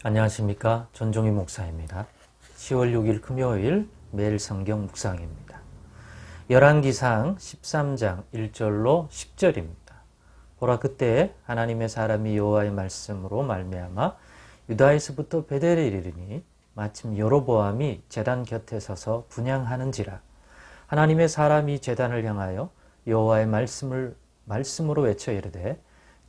안녕하십니까. 전종희 목사입니다. 10월 6일 금요일 매일 성경 묵상입니다. 열왕기상 13장 1절로 10절입니다. 보라, 그때 하나님의 사람이 여호와의 말씀으로 말미암아 유다에서부터 베델에 이르니 마침 여로보암이 제단 곁에 서서 분향하는지라. 하나님의 사람이 제단을 향하여 여호와의 말씀으로 외쳐 이르되,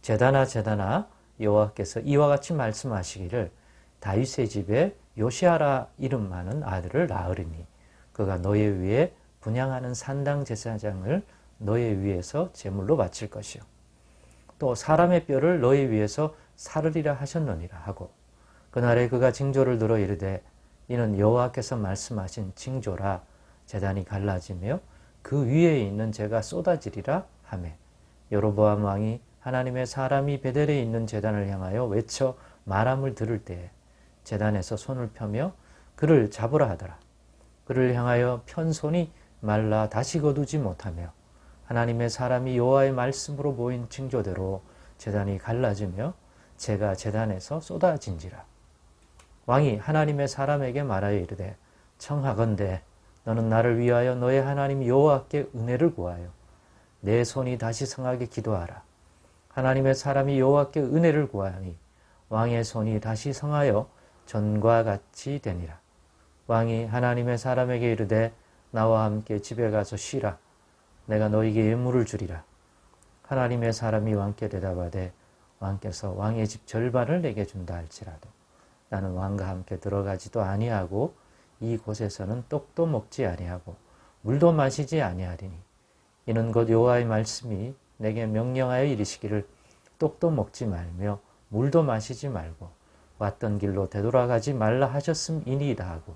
제단아 제단아, 여호와께서 이와 같이 말씀하시기를, 다윗의 집에 요시아라 이름 많은 아들을 낳으리니 그가 너의 위에 분향하는 산당 제사장을 너의 위에서 제물로 바칠 것이요, 또 사람의 뼈를 너의 위에서 사르리라 하셨느니라 하고, 그날에 그가 징조를 들어 이르되, 이는 여호와께서 말씀하신 징조라. 제단이 갈라지며 그 위에 있는 재가 쏟아지리라 하매, 여로보암 왕이 하나님의 사람이 베델에 있는 제단을 향하여 외쳐 말함을 들을 때에 제단에서 손을 펴며 그를 잡으라 하더라. 그를 향하여 편 손이 말라 다시 거두지 못하며, 하나님의 사람이 여호와의 말씀으로 보인 징조대로 제단이 갈라지며 재가 제단에서 쏟아진지라. 왕이 하나님의 사람에게 말하여 이르되, 청하건대 너는 나를 위하여 너의 하나님 여호와께 은혜를 구하여 내 손이 다시 성하게 기도하라. 하나님의 사람이 여호와께 은혜를 구하니 왕의 손이 다시 성하여 전과 같이 되니라. 왕이 하나님의 사람에게 이르되, 나와 함께 집에 가서 쉬라. 내가 너에게 예물을 주리라. 하나님의 사람이 왕께 대답하되, 왕께서 왕의 집 절반을 내게 준다 할지라도 나는 왕과 함께 들어가지도 아니하고 이 곳에서는 떡도 먹지 아니하고 물도 마시지 아니하리니, 이는 곧 여호와의 말씀이 내게 명령하여 이르시기를, 떡도 먹지 말며 물도 마시지 말고 왔던 길로 되돌아가지 말라 하셨음이니이다 하고,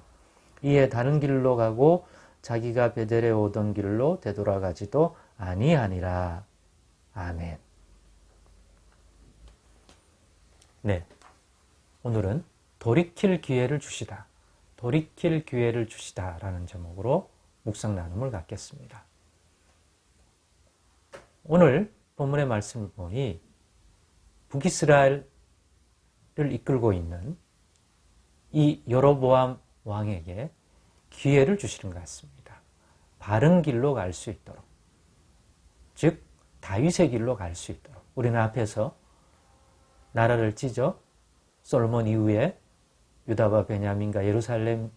이에 다른 길로 가고 자기가 베델에 오던 길로 되돌아가지도 아니하니라. 아멘. 네, 오늘은 돌이킬 기회를 주시다, 돌이킬 기회를 주시다 라는 제목으로 묵상 나눔을 갖겠습니다. 오늘 본문의 말씀을 보니 북이스라엘을 이끌고 있는 이 여로보암 왕에게 기회를 주시는 것 같습니다. 바른 길로 갈 수 있도록, 즉 다윗의 길로 갈 수 있도록. 우리는 앞에서 나라를 찢어 솔로몬 이후에 유다와 베냐민과 예루살렘은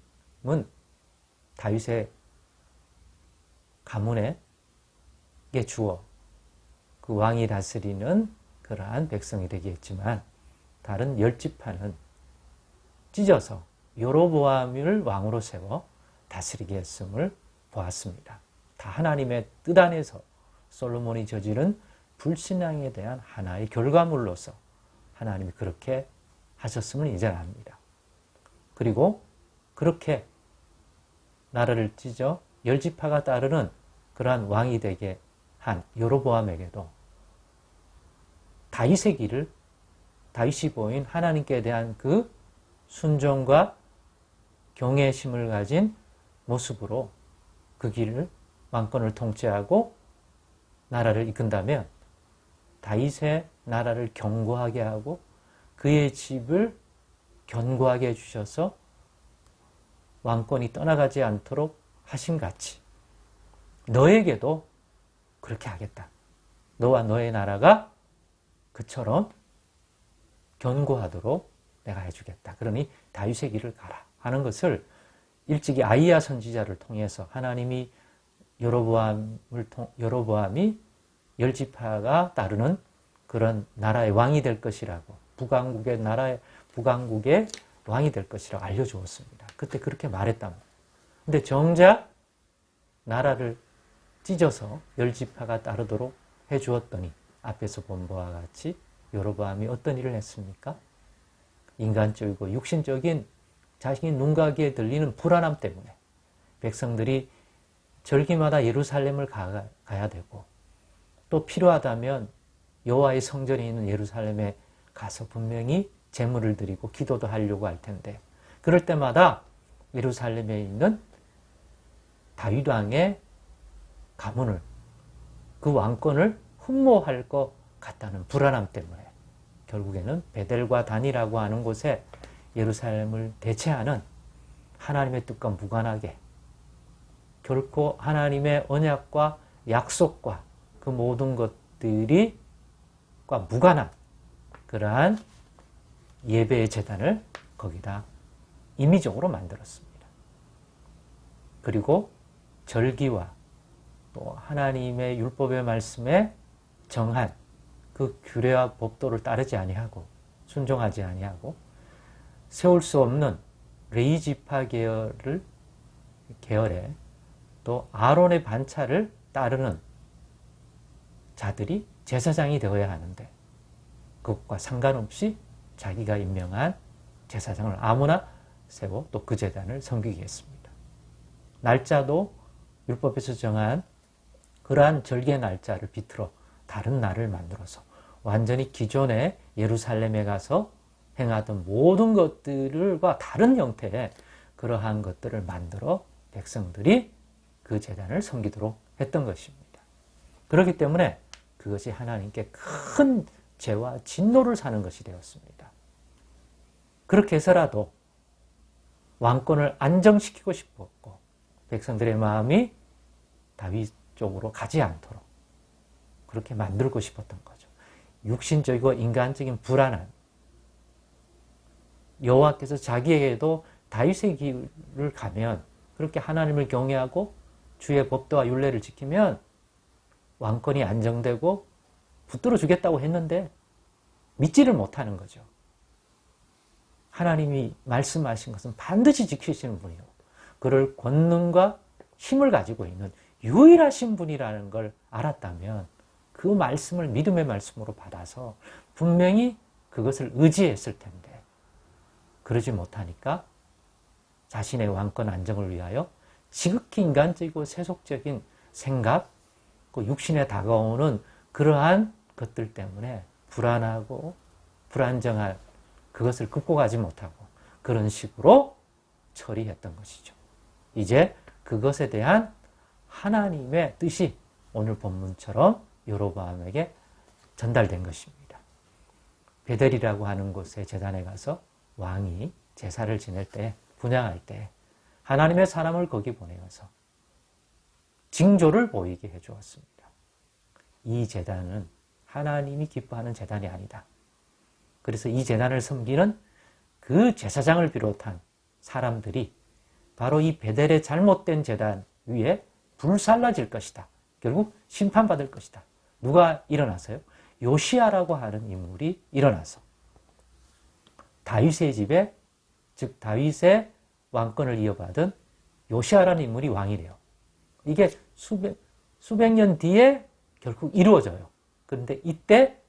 다윗의 가문에게 주어 그 왕이 다스리는 그러한 백성이 되겠지만, 다른 10지파는 찢어서 여로보암을 왕으로 세워 다스리게 했음을 보았습니다. 다 하나님의 뜻 안에서 솔로몬이 저지른 불신앙에 대한 하나의 결과물로서 하나님이 그렇게 하셨음을 이제 압니다. 그리고 그렇게 나라를 찢어 10지파가 따르는 그러한 왕이 되게 한 여로보암에게도 다윗의 길을, 다윗이 보인 하나님께 대한 그 순종과 경외심을 가진 모습으로 그 길을, 왕권을 통치하고 나라를 이끈다면 다윗의 나라를 견고하게 하고 그의 집을 견고하게 해주셔서 왕권이 떠나가지 않도록 하심같이 너에게도 그렇게 하겠다. 너와 너의 나라가 그처럼 견고하도록 내가 해주겠다. 그러니 다윗의 길을 가라 하는 것을 일찍이 아이야 선지자를 통해서 하나님이 여로보암이 10지파가 따르는 그런 나라의 왕이 될 것이라고, 북왕국의 왕이 될 것이라고 알려주었습니다. 그때 그렇게 말했단 말이에요. 근데 정작 나라를 찢어서 10지파가 따르도록 해주었더니 앞에서 본 바와 같이 여로보암이 어떤 일을 했습니까? 인간적이고 육신적인 자신의 눈가기에 들리는 불안함 때문에 백성들이 절기마다 예루살렘을 가야 되고, 또 필요하다면 여호와의 성전이 있는 예루살렘에 가서 분명히 제물을 드리고 기도도 하려고 할 텐데, 그럴 때마다 예루살렘에 있는 다윗 왕의 가문을, 그 왕권을 흠모할 것 같다는 불안함 때문에 결국에는 베델과 단이라고 하는 곳에 예루살렘을 대체하는 하나님의 뜻과 무관하게 결코 하나님의 언약과 약속과 그 모든 것들이 과 무관한 그러한 예배의 제단을 거기다 임의적으로 만들었습니다. 그리고 절기와 또 하나님의 율법의 말씀에 정한 그 규례와 법도를 따르지 아니하고 순종하지 아니하고 세울 수 없는 레위 지파 계열에 또 아론의 반차를 따르는 자들이 제사장이 되어야 하는데 그것과 상관없이 자기가 임명한 제사장을 아무나 세워 또 그 제단을 섬기게 했습니다. 날짜도 율법에서 정한 그러한 절기의 날짜를 비틀어 다른 날을 만들어서 완전히 기존의 예루살렘에 가서 행하던 모든 것들과 다른 형태의 그러한 것들을 만들어 백성들이 그 제단을 섬기도록 했던 것입니다. 그렇기 때문에 그것이 하나님께 큰 죄와 진노를 사는 것이 되었습니다. 그렇게 해서라도 왕권을 안정시키고 싶었고 백성들의 마음이 다윗 쪽으로 가지 않도록 그렇게 만들고 싶었던 거죠. 육신적이고 인간적인 불안한 여호와께서 자기에게도 다윗의 길을 가면 그렇게 하나님을 경외하고 주의 법도와 율례를 지키면 왕권이 안정되고 붙들어 주겠다고 했는데 믿지를 못하는 거죠. 하나님이 말씀하신 것은 반드시 지키시는 분이요. 그를 권능과 힘을 가지고 있는 유일하신 분이라는 걸 알았다면 그 말씀을 믿음의 말씀으로 받아서 분명히 그것을 의지했을 텐데 그러지 못하니까 자신의 왕권 안정을 위하여 지극히 인간적이고 세속적인 생각, 그 육신에 다가오는 그러한 것들 때문에 불안하고 불안정한 그것을 극복하지 못하고 그런 식으로 처리했던 것이죠. 이제 그것에 대한 하나님의 뜻이 오늘 본문처럼 여로보암에게 전달된 것입니다. 베델이라고 하는 곳에 제단에 가서 왕이 제사를 지낼 때, 분향할 때 하나님의 사람을 거기 보내어서 징조를 보이게 해주었습니다. 이 제단은 하나님이 기뻐하는 제단이 아니다. 그래서 이 제단을 섬기는 그 제사장을 비롯한 사람들이 바로 이 베델의 잘못된 제단 위에 불살라질 것이다. 결국 심판받을 것이다. 누가 일어나서요? 요시야라고 하는 인물이 일어나서 다윗의 집에, 즉 다윗의 왕권을 이어받은 요시야라는 인물이 왕이 돼요. 이게 수백 년 뒤에 결국 이루어져요. 그런데 이때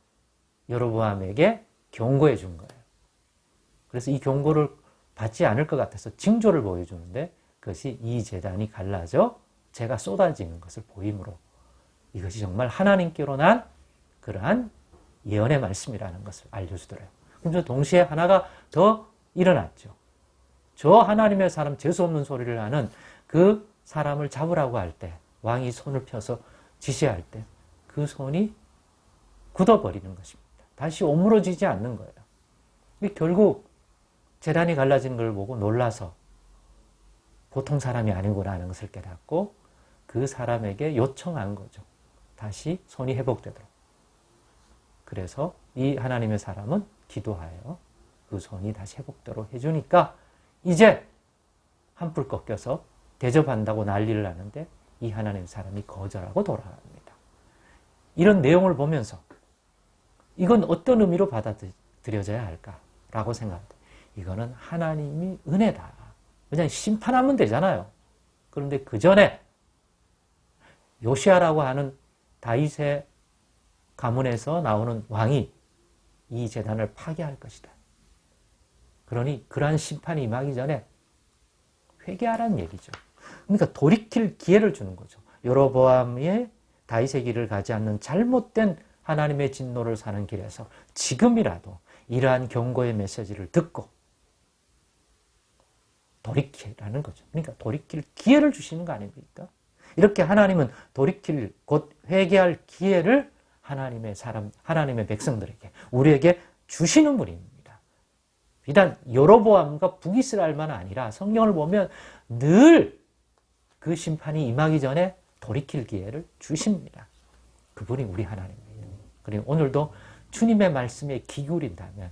여로보암에게 경고해 준 거예요. 그래서 이 경고를 받지 않을 것 같아서 징조를 보여주는데 그것이 이 제단이 갈라져 재가 쏟아지는 것을 보임으로 이것이 정말 하나님께로 난 그러한 예언의 말씀이라는 것을 알려주더래요. 그럼 동시에 하나가 더 일어났죠. 저 하나님의 사람 재수 없는 소리를 하는 그 사람을 잡으라고 할 때 왕이 손을 펴서 지시할 때 그 손이 굳어버리는 것입니다. 다시 오므러지지 않는 거예요. 결국 제단이 갈라진 걸 보고 놀라서 보통 사람이 아니구나 하는 것을 깨닫고 그 사람에게 요청한 거죠. 다시 손이 회복되도록. 그래서 이 하나님의 사람은 기도하여 그 손이 다시 회복되도록 해주니까 이제 한풀 꺾여서 대접한다고 난리를 하는데 이 하나님의 사람이 거절하고 돌아갑니다. 이런 내용을 보면서 이건 어떤 의미로 받아들여져야 할까라고 생각합니다. 이거는 하나님이 은혜다. 그냥 심판하면 되잖아요. 그런데 그 전에 요시야라고 하는 다윗의 가문에서 나오는 왕이 이 제단을 파괴할 것이다. 그러니 그러한 심판이 임하기 전에 회개하라는 얘기죠. 그러니까 돌이킬 기회를 주는 거죠. 여로보암의 다윗의 길을 가지 않는 잘못된 하나님의 진노를 사는 길에서 지금이라도 이러한 경고의 메시지를 듣고 돌이키라는 거죠. 그러니까 돌이킬 기회를 주시는 거 아닙니까? 이렇게 하나님은 돌이킬 곧 회개할 기회를 하나님의 사람, 하나님의 백성들에게 우리에게 주시는 분입니다. 비단 여로보암과 북이스라엘만 아니라 성경을 보면 늘 그 심판이 임하기 전에 돌이킬 기회를 주십니다. 그분이 우리 하나님입니다. 그리고 오늘도 주님의 말씀에 귀 기울인다면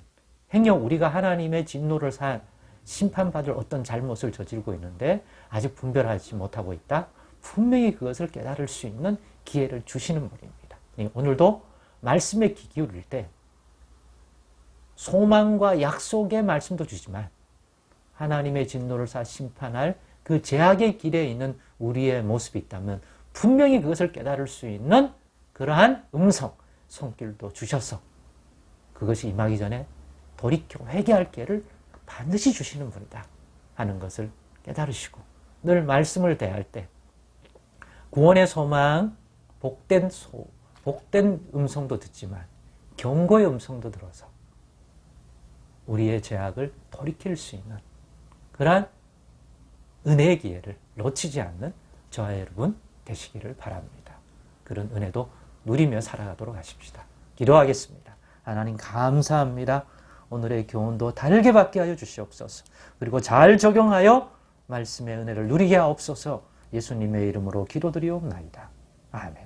행여 우리가 하나님의 진노를 산 심판받을 어떤 잘못을 저지르고 있는데 아직 분별하지 못하고 있다. 분명히 그것을 깨달을 수 있는 기회를 주시는 분입니다. 오늘도 말씀에 귀 기울일 때 소망과 약속의 말씀도 주지만 하나님의 진노를 사 심판할 그 제약의 길에 있는 우리의 모습이 있다면 분명히 그것을 깨달을 수 있는 그러한 음성, 손길도 주셔서 그것이 임하기 전에 돌이켜 회개할 기회를 반드시 주시는 분이다 하는 것을 깨달으시고 늘 말씀을 대할 때 구원의 소망, 복된 음성도 듣지만 경고의 음성도 들어서 우리의 죄악을 돌이킬 수 있는 그러한 은혜의 기회를 놓치지 않는 저와 여러분 되시기를 바랍니다. 그런 은혜도 누리며 살아가도록 하십시다. 기도하겠습니다. 하나님 감사합니다. 오늘의 교훈도 다르게 받게 하여 주시옵소서. 그리고 잘 적용하여 말씀의 은혜를 누리게 하옵소서. 예수님의 이름으로 기도드리옵나이다. 아멘.